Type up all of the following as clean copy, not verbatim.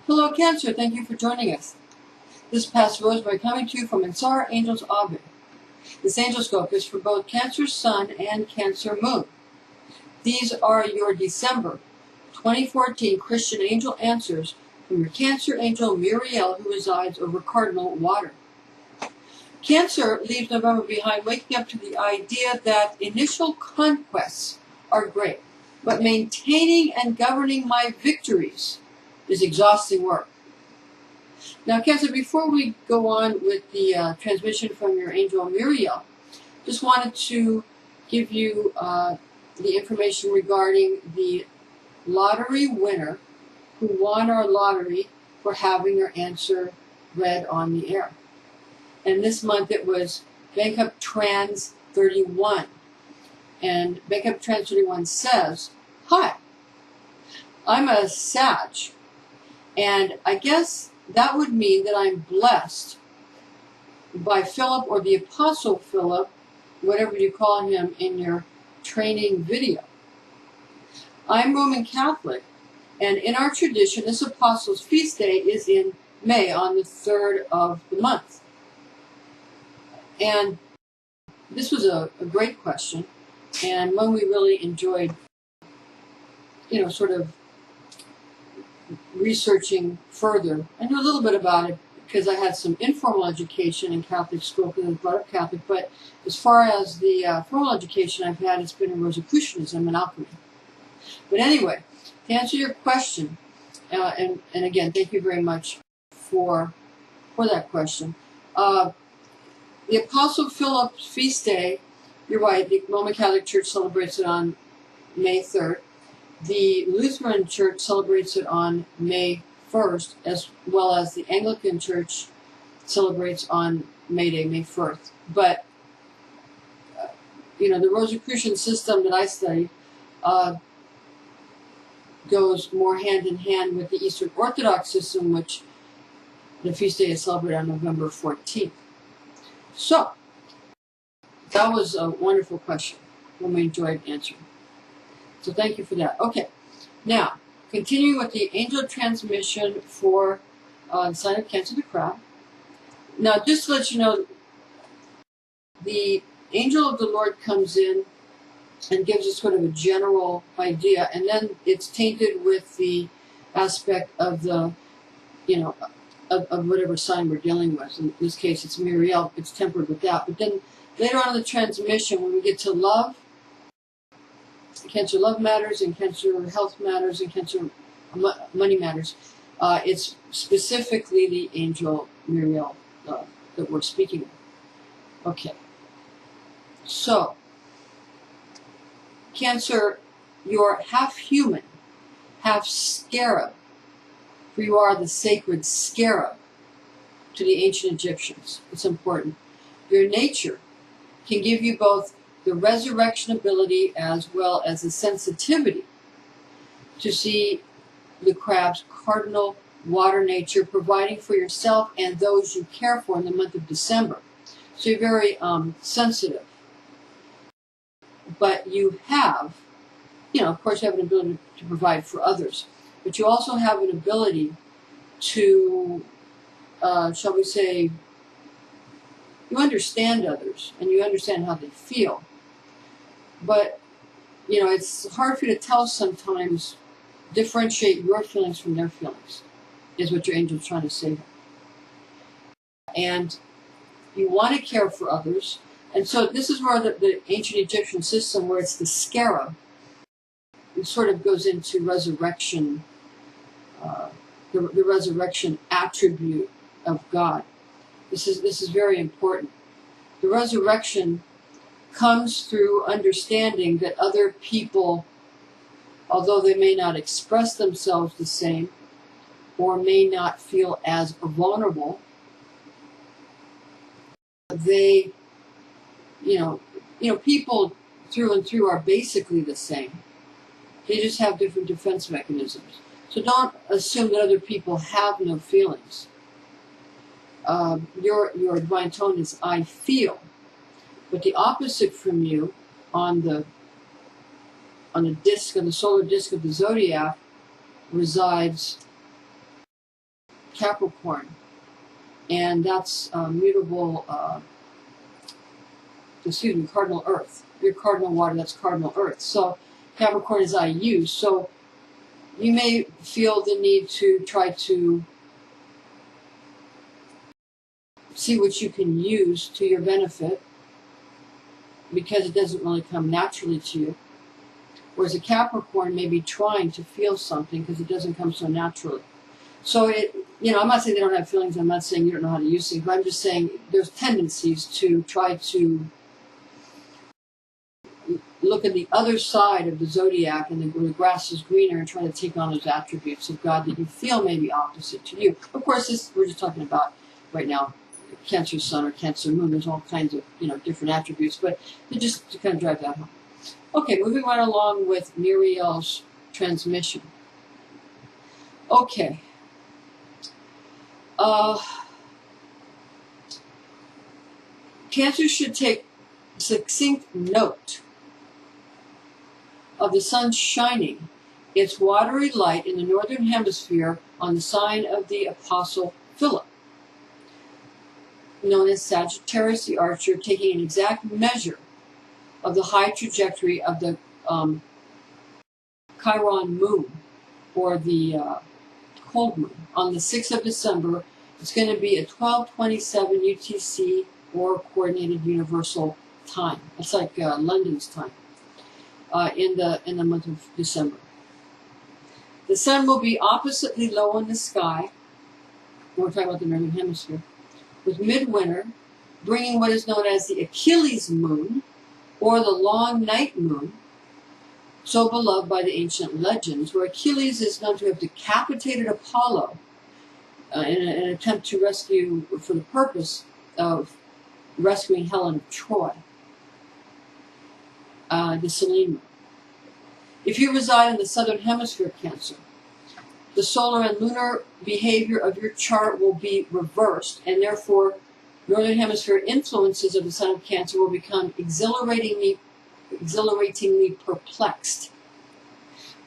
Hello Cancer, thank you for joining us. This is Pastor Rosemary coming to you from ANSARA Angels Ovid. This Angelscope is for both Cancer Sun and Cancer Moon. These are your December 2014 Christian Angel Answers from your Cancer Angel Muriel, who resides over Cardinal Water. Cancer leaves November behind, waking up to the idea that initial conquests are great, but maintaining and governing my victories is exhausting work. Now, Cancer, before we go on with the transmission from your angel Muriel, just wanted to give you the information regarding the lottery winner who won our lottery for having their answer read on the air. And this month it was Bankup Trans 31. And Bankup Trans 31 says, "Hi, I'm a Sag. And I guess that would mean that I'm blessed by Philip, or the Apostle Philip, whatever you call him in your training video. I'm Roman Catholic, and in our tradition, this Apostle's feast day is in May, on the 3rd of the month." And this was a great question, and one we really enjoyed, sort of researching further. I knew a little bit about it because I had some informal education in Catholic school because I was brought up Catholic, but as far as the formal education I've had, it's been in Rosicrucianism and alchemy. But anyway, to answer your question, and again, thank you very much for that question. The Apostle Philip's feast day, you're right, the Roman Catholic Church celebrates it on May 3rd. The Lutheran Church celebrates it on May 1st, as well as the Anglican Church celebrates on May Day, May 1st. But, the Rosicrucian system that I studied goes more hand in hand with the Eastern Orthodox system, which the feast day is celebrated on November 14th. So, that was a wonderful question, and we enjoyed answering. So thank you for that. Okay, now, continuing with the angel transmission for the sign of Cancer, the Crab. Now, just to let you know, the angel of the Lord comes in and gives us sort of a general idea, and then it's tainted with the aspect of the, of whatever sign we're dealing with. In this case, it's Muriel. It's tempered with that. But then later on in the transmission, when we get to love, Cancer love matters, and Cancer health matters, and Cancer money matters, it's specifically the angel Muriel that we're speaking of. Okay. So, Cancer, you're half human, half scarab, for you are the sacred scarab to the ancient Egyptians. It's important. Your nature can give you both the resurrection ability as well as the sensitivity to see the crab's cardinal water nature, providing for yourself and those you care for in the month of December. So you're very sensitive. But you have, of course you have an ability to provide for others, but you also have an ability to, shall we say, you understand others and you understand how they feel. But, it's hard for you to tell sometimes, differentiate your feelings from their feelings, is what your angel's trying to say here. And you want to care for others. And so this is where the ancient Egyptian system, where it's the scarab, it sort of goes into resurrection, the resurrection attribute of God. This is very important. The resurrection comes through understanding that other people, although they may not express themselves the same, or may not feel as vulnerable, they, people through and through are basically the same. They just have different defense mechanisms. So don't assume that other people have no feelings. Your divine tone is I feel. But the opposite from you on the disc, on the solar disc of the Zodiac, resides Capricorn, and that's mutable, cardinal earth. Your cardinal water, that's cardinal earth. So Capricorn is IU. So you may feel the need to try to see what you can use to your benefit, because it doesn't really come naturally to you. Whereas a Capricorn may be trying to feel something because it doesn't come so naturally. So I'm not saying they don't have feelings. I'm not saying you don't know how to use things. But I'm just saying there's tendencies to try to look at the other side of the zodiac and where the grass is greener and try to take on those attributes of God that you feel may be opposite to you. Of course, we're just talking about right now Cancer Sun or Cancer Moon. There's all kinds of different attributes, but just to kind of drive that home. Okay, moving right along with Muriel's transmission. Okay. Cancer should take succinct note of the sun shining its watery light in the northern hemisphere on the sign of the Apostle Philip, known as Sagittarius the Archer, taking an exact measure of the high trajectory of the Chiron moon, or the cold moon. On the 6th of December, it's going to be at 12:27 UTC, or Coordinated Universal Time. It's like London's time in the month of December. The sun will be oppositely low in the sky. We're talking about the northern hemisphere, with midwinter bringing what is known as the Achilles moon, or the long night moon, so beloved by the ancient legends, where Achilles is known to have decapitated Apollo in an attempt to rescue, for the purpose of rescuing Helen of Troy, the Selene moon. If you reside in the southern hemisphere, Cancer, the solar and lunar behavior of your chart will be reversed, and therefore northern hemisphere influences of the sign of Cancer will become exhilaratingly perplexed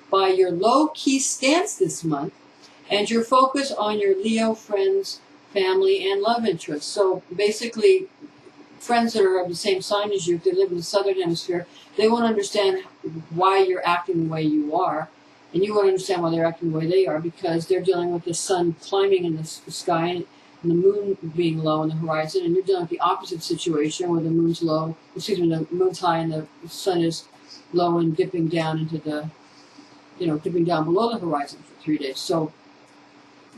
by your low-key stance this month and your focus on your Leo friends, family, and love interests. So basically, friends that are of the same sign as you, if they live in the southern hemisphere, they won't understand why you're acting the way you are, and you won't understand why they're acting the way they are, because they're dealing with the sun climbing in the sky and the moon being low on the horizon, and you're dealing with the opposite situation where the moon's low, the moon's high and the sun is low and dipping down into the, dipping down below the horizon for 3 days. So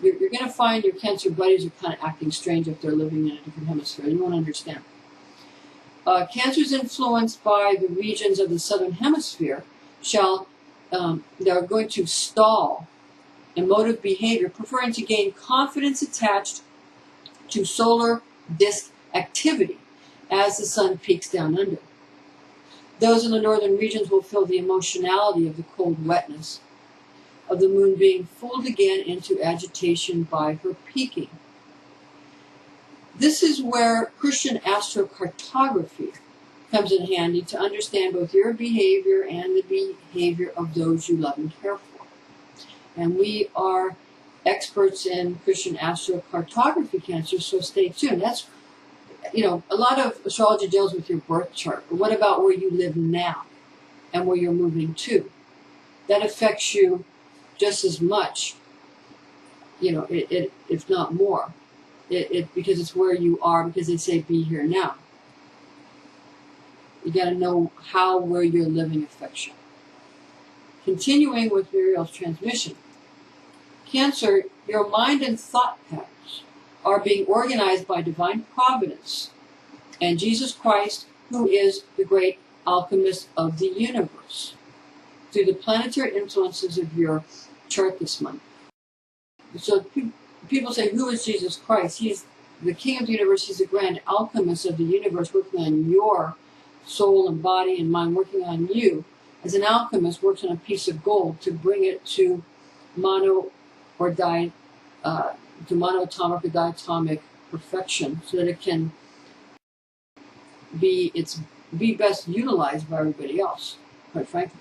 you're going to find your Cancer buddies are kind of acting strange if they're living in a different hemisphere. You won't understand. Cancer is influenced by the regions of the southern hemisphere. They're going to stall emotive behavior, preferring to gain confidence attached to solar disk activity as the sun peaks down under. Those in the northern regions will feel the emotionality of the cold wetness of the moon being fooled again into agitation by her peaking. This is where Christian astrocartography comes in handy to understand both your behavior and the behavior of those you love and care for. And we are experts in Christian astrocartography, Cancer, so stay tuned. That's, a lot of astrology deals with your birth chart, but what about where you live now and where you're moving to? That affects you just as much, if not more. Because it's where you are, because they say be here now. You got to know where you're living affects you. Continuing with Muriel's transmission. Cancer, your mind and thought patterns are being organized by divine providence and Jesus Christ, who is the great alchemist of the universe, through the planetary influences of your chart this month. So people say, who is Jesus Christ? He's the king of the universe. He's the grand alchemist of the universe, working on your soul and body and mind, working on you. As an alchemist works on a piece of gold to bring it to monatomic or diatomic perfection, so that it can be best utilized by everybody else, quite frankly.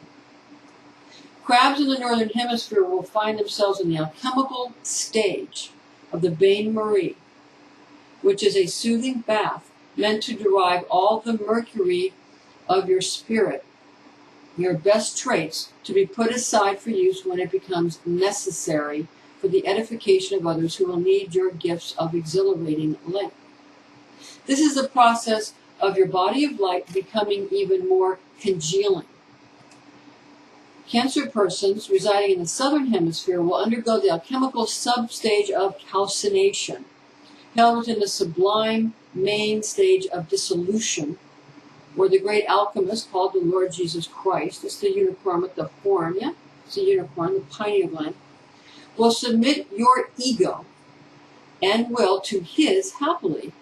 Crabs in the northern hemisphere will find themselves in the alchemical stage of the bain-marie, which is a soothing bath meant to derive all the mercury of your spirit, your best traits, to be put aside for use when it becomes necessary for the edification of others who will need your gifts of exhilarating light. This is the process of your body of light becoming even more congealing. Cancer persons residing in the southern hemisphere will undergo the alchemical substage of calcination, held within the sublime main stage of dissolution, where the great alchemist called the Lord Jesus Christ, it's the unicorn with the horn, yeah? It's the unicorn, the pineal gland, will submit your ego and will to his happily,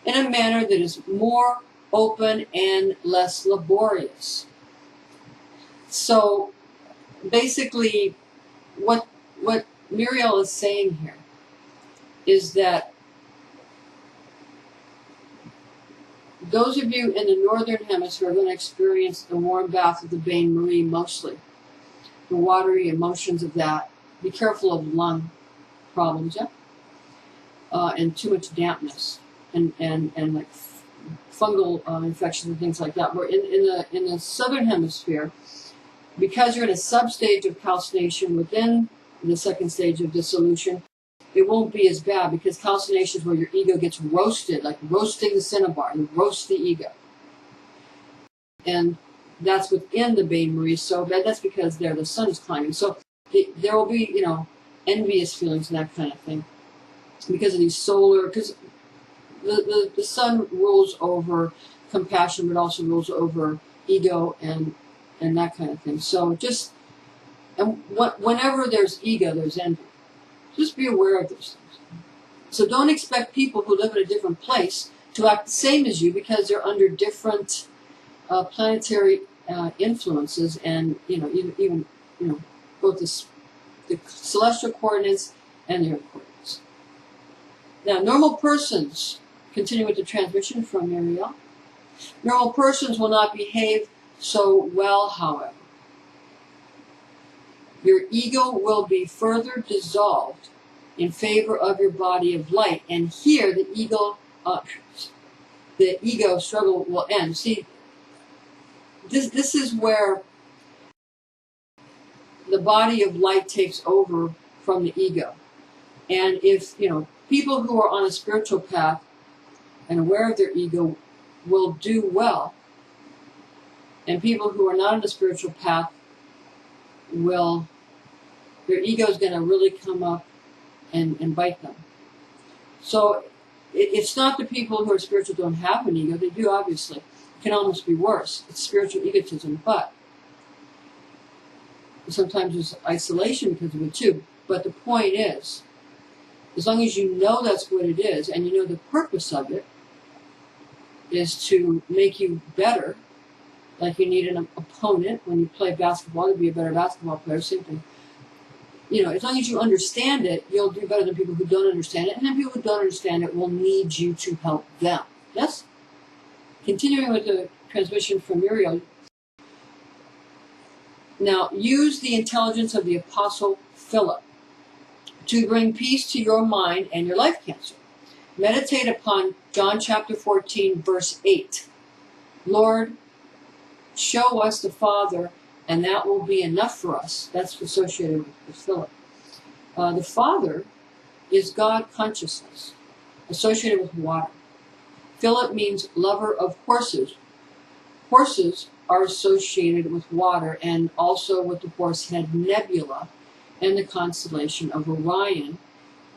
in a manner that is more open and less laborious. So basically what Muriel is saying here is that those of you in the northern hemisphere are going to experience the warm bath of the bain-marie mostly, the watery emotions of that. Be careful of lung problems, yeah? And too much dampness and like fungal infections and things like that. Where in the southern hemisphere, because you're in a sub-stage of calcination within the second stage of dissolution, it won't be as bad, because calcination is where your ego gets roasted, like roasting the cinnabar. You roast the ego. And that's within the bain-marie, so that's because there the sun is climbing. So there will be, envious feelings and that kind of thing, because of these solar, because the sun rules over compassion, but also rules over ego and that kind of thing. So whenever there's ego, there's envy. Just be aware of those things. So don't expect people who live in a different place to act the same as you, because they're under different planetary influences, and even both the celestial coordinates and the earth coordinates. Now, normal persons, continue with the transmission from Muriel. Normal persons will not behave so well, however. Your ego will be further dissolved in favor of your body of light, and here the ego struggle will end. See, this is where the body of light takes over from the ego. And if people who are on a spiritual path and aware of their ego will do well, and people who are not on a spiritual path their ego is going to really come up and bite them. So it's not the people who are spiritual don't have an ego. They do, obviously. It can almost be worse. It's spiritual egotism, but sometimes there's isolation because of it too. But the point is, as long as you know that's what it is, and you know the purpose of it is to make you better, like you need an opponent when you play basketball to be a better basketball player, same thing. As long as you understand it, you'll do better than people who don't understand it. And then people who don't understand it will need you to help them. Yes? Continuing with the transmission from Muriel. Now, use the intelligence of the Apostle Philip to bring peace to your mind and your life, Cancer. Meditate upon John chapter 14, verse 8. Lord, show us the Father, and that will be enough for us. That's associated with Philip. The Father is God consciousness, associated with water. Philip means lover of horses. Horses are associated with water, and also with the Horsehead Nebula and the constellation of Orion,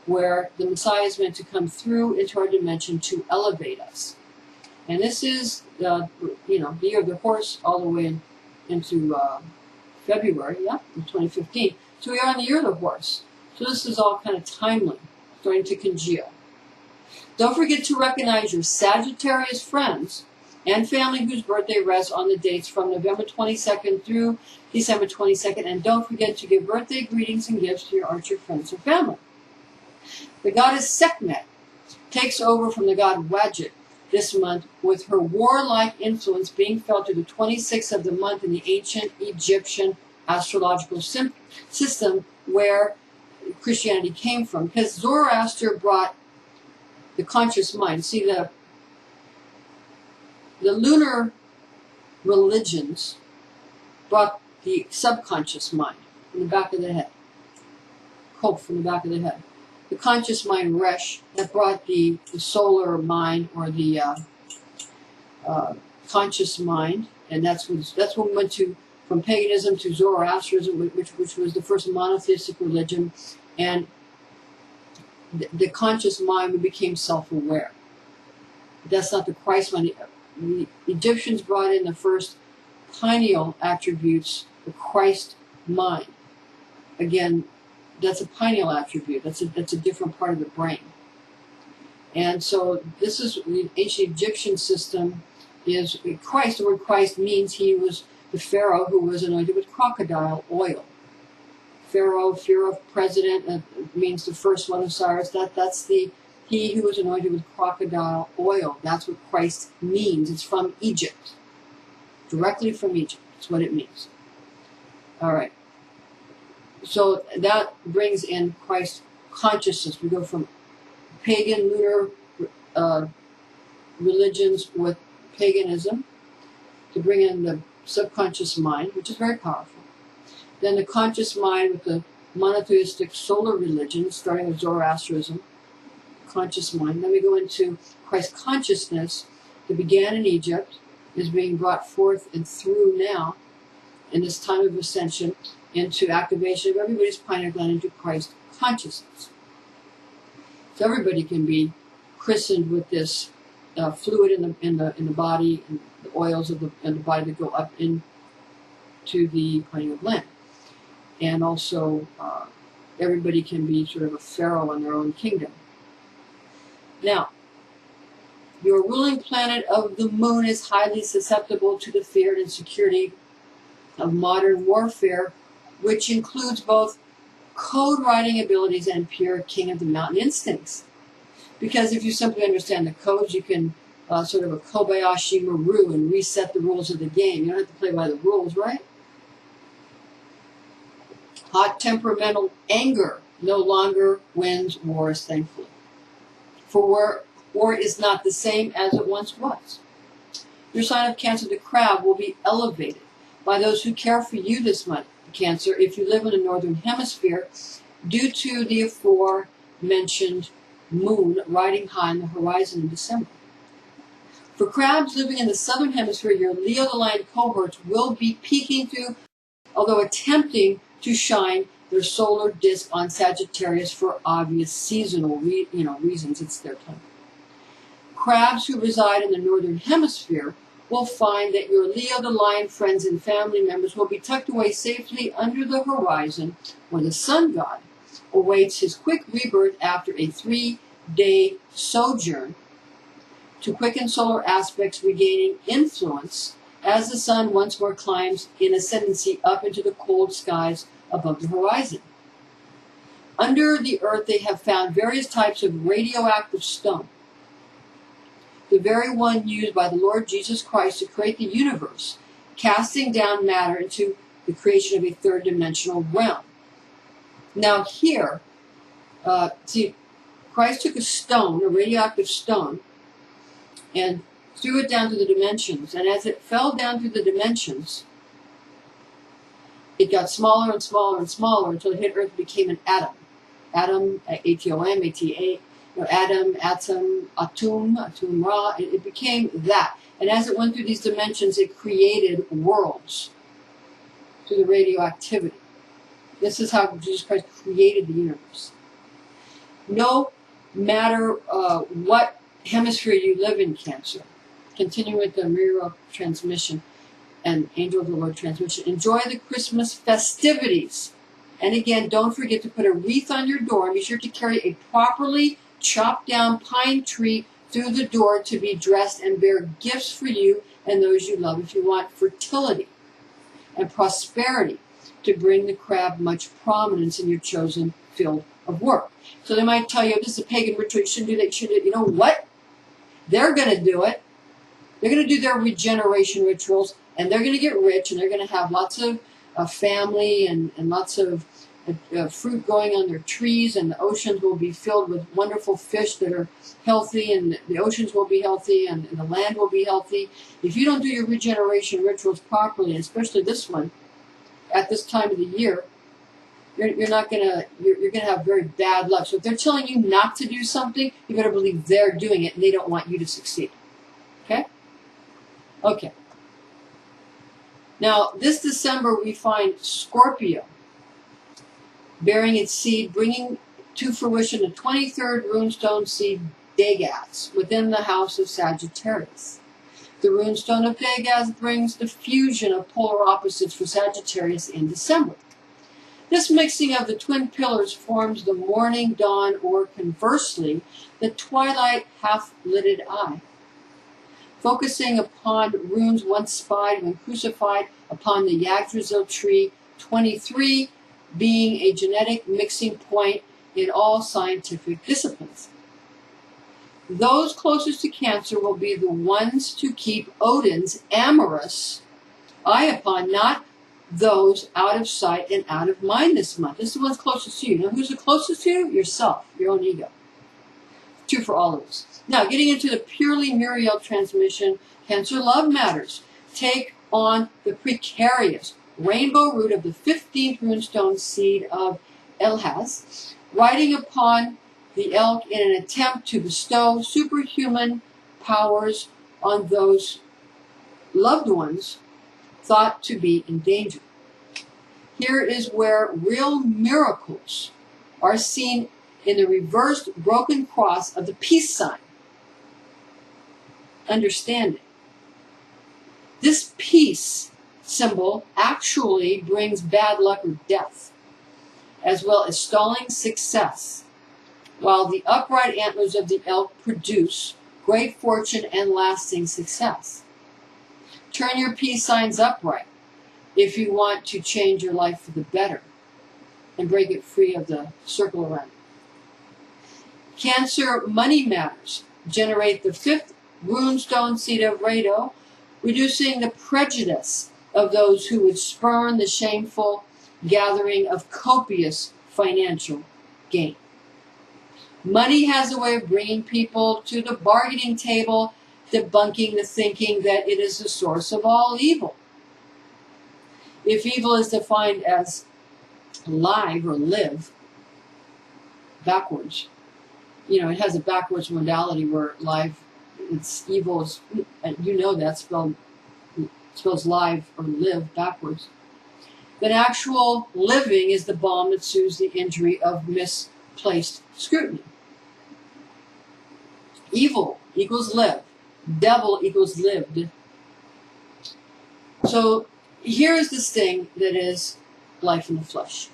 where the Messiah is meant to come through into our dimension to elevate us. And this is the year of the horse, all the way into February, in 2015. So we are in the year of the horse. So this is all kind of timely, starting to congeal. Don't forget to recognize your Sagittarius friends and family whose birthday rests on the dates from November 22nd through December 22nd. And don't forget to give birthday greetings and gifts to your Archer friends and family. The goddess Sekhmet takes over from the god Wadjet this month, with her warlike influence being felt through the 26th of the month in the ancient Egyptian astrological system, where Christianity came from, because Zoroaster brought the conscious mind. See, the lunar religions brought the subconscious mind from the back of the head, cope from the back of the head. The conscious mind, Resh, that brought the solar mind, or the conscious mind, and that's what went to from paganism to Zoroastrianism, which was the first monotheistic religion, and the conscious mind became self-aware. That's not the Christ mind. The Egyptians brought in the first pineal attributes, the Christ mind. Again, that's a pineal attribute. That's a different part of the brain. And so this is the ancient Egyptian system. Is Christ. The word Christ means he was the Pharaoh who was anointed with crocodile oil. Pharaoh, fear of president, means the first one of Cyrus. That's he who was anointed with crocodile oil. That's what Christ means. It's from Egypt. Directly from Egypt. That's what it means. All right. So that brings in Christ consciousness. We go from pagan, lunar religions with paganism to bring in the subconscious mind, which is very powerful. Then the conscious mind with the monotheistic solar religion, starting with Zoroastrianism, conscious mind. Then we go into Christ consciousness that began in Egypt, is being brought forth and through now, in this time of ascension, into activation of everybody's pineal gland into Christ consciousness. So everybody can be christened with this fluid in the body, and the oils of the body that go up into the pineal gland. And also, everybody can be sort of a pharaoh in their own kingdom. Now, your ruling planet of the moon is highly susceptible to the fear and insecurity of modern warfare, which includes both code writing abilities and pure king of the mountain instincts. Because if you simply understand the codes, you can sort of a Kobayashi Maru and reset the rules of the game. You don't have to play by the rules, right? Hot temperamental anger no longer wins wars, thankfully. For war is not the same as it once was. Your sign of Cancer, the crab, will be elevated by those who care for you this month, Cancer, if you live in the northern hemisphere, due to the aforementioned moon riding high on the horizon in December. For crabs living in the southern hemisphere, your Leo the Lion cohorts will be peeking through, although attempting to shine their solar disk on Sagittarius for obvious seasonal reasons. It's their time. Crabs who reside in the northern hemisphere will find that your Leo the Lion friends and family members will be tucked away safely under the horizon, where the sun god awaits his quick rebirth after a 3-day sojourn to quicken solar aspects, regaining influence as the sun once more climbs in ascendancy up into the cold skies above the horizon. Under the earth they have found various types of radioactive stone, the very one used by the Lord Jesus Christ to create the universe, casting down matter into the creation of a third-dimensional realm. Now here, see, Christ took a stone, a radioactive stone, and threw it down to the dimensions. And as it fell down to the dimensions, it got smaller and smaller and smaller until it hit Earth and became an atom. Atom, A-T-O-M, A-T-A, atom, atum, ra, it became that. And as it went through these dimensions, it created worlds through the radioactivity. This is how Jesus Christ created the universe. No matter what hemisphere you live in, Cancer, continuing with the Miro transmission and Angel of the Lord transmission, enjoy the Christmas festivities. And again, don't forget to put a wreath on your door, and be sure to carry a properly chopped down pine tree through the door to be dressed and bear gifts for you and those you love if you want fertility and prosperity to bring the crab much prominence in your chosen field of work. So they might tell you, this is a pagan ritual, you shouldn't do that, you should do it. You know what? They're going to do it. They're going to do their regeneration rituals, and they're going to get rich, and they're going to have lots of family and lots of fruit growing on their trees, and the oceans will be filled with wonderful fish that are healthy, and the oceans will be healthy, and the land will be healthy. If you don't do your regeneration rituals properly, and especially this one, at this time of the year, you're gonna have very bad luck. So if they're telling you not to do something, you better believe they're doing it, and they don't want you to succeed. Okay? Okay. Now, this December we find Scorpio bearing its seed, bringing to fruition the 23rd runestone seed Dagaz within the house of Sagittarius. The runestone of Dagaz brings the fusion of polar opposites for Sagittarius in December. This mixing of the twin pillars forms the morning dawn, or conversely, the twilight half-lidded eye. Focusing upon runes once spied when crucified upon the Yggdrasil tree, 23 being a genetic mixing point in all scientific disciplines. Those closest to Cancer will be the ones to keep Odin's amorous eye upon, not those out of sight and out of mind this month. This is the ones closest to you. Now, who's the closest to you? Yourself, your own ego. True for all of us. Now, getting into the purely Muriel transmission, Cancer love matters. Take on the precarious rainbow root of the 15th runestone seed of Elhaz, riding upon the elk in an attempt to bestow superhuman powers on those loved ones thought to be in danger. Here is where real miracles are seen in the reversed broken cross of the peace sign. Understanding. This peace symbol actually brings bad luck or death, as well as stalling success, while the upright antlers of the elk produce great fortune and lasting success. Turn your peace signs upright if you want to change your life for the better and break it free of the circle around. Cancer money matters. Generate the 5th runestone seed of Rado, reducing the prejudice of those who would spurn the shameful gathering of copious financial gain. Money has a way of bringing people to the bargaining table, debunking the thinking that it is the source of all evil. If evil is defined as live or live backwards, you know, it has a backwards modality where live, it's evil is, and you know that spells live or live backwards. Then actual living is the balm that soothes the injury of misplaced scrutiny. Evil equals live. Devil equals lived. So here is this thing that is life in the flesh.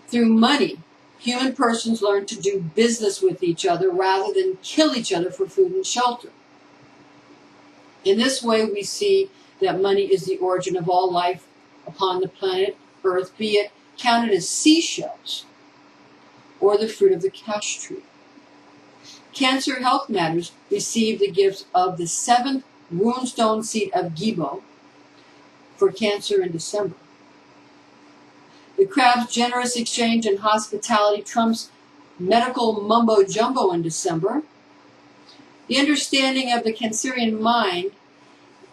Through money, human persons learn to do business with each other rather than kill each other for food and shelter. In this way, we see that money is the origin of all life upon the planet Earth, be it counted as seashells or the fruit of the cash tree. Cancer health matters receive the gifts of the 7th runestone seed of Gibo for Cancer in December. The crab's generous exchange and hospitality trumps medical mumbo-jumbo in December. The understanding of the Cancerian mind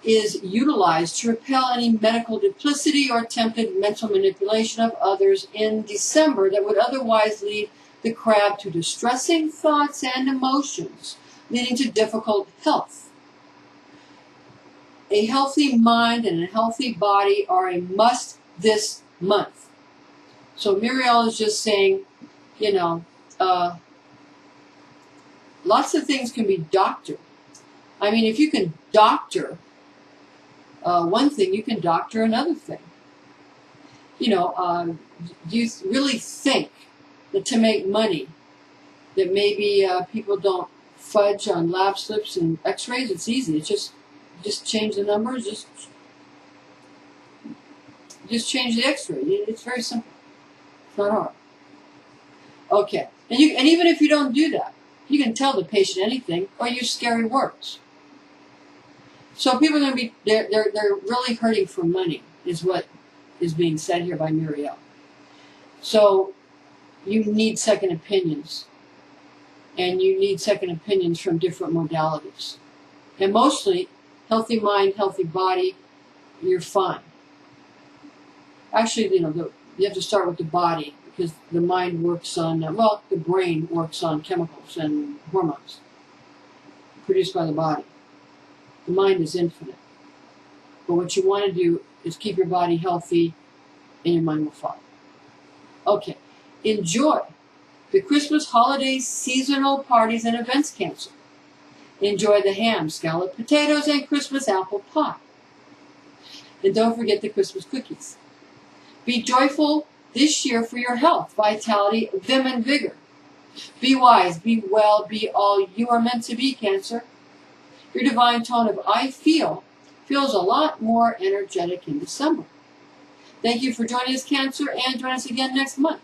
is utilized to repel any medical duplicity or attempted mental manipulation of others in December that would otherwise lead the crab to distressing thoughts and emotions, leading to difficult health. A healthy mind and a healthy body are a must this month. So Muriel is just saying, you know, lots of things can be doctored. I mean, if you can doctor one thing, you can doctor another thing. You know, do you really think that to make money, that maybe people don't fudge on lab slips and x-rays? It's easy. It's just change the numbers, just change the x-ray. It's very simple. It's not hard. Okay. And even if you don't do that, you can tell the patient anything or use scary words. So people are going to be, they're really hurting for money, is what is being said here by Muriel. So you need second opinions. And you need second opinions from different modalities. And mostly, healthy mind, healthy body, you're fine. Actually, you have to start with the body, because the mind works on, the brain works on chemicals and hormones produced by the body. The mind is infinite. But what you want to do is keep your body healthy, and your mind will follow. Okay, enjoy the Christmas holidays, seasonal parties, and events, Cancer. Enjoy the ham, scalloped potatoes, and Christmas apple pie. And don't forget the Christmas cookies. Be joyful this year for your health, vitality, vim, and vigor. Be wise, be well, be all you are meant to be, Cancer. Your divine tone of I feel feels a lot more energetic in December. Thank you for joining us, Cancer, and join us again next month.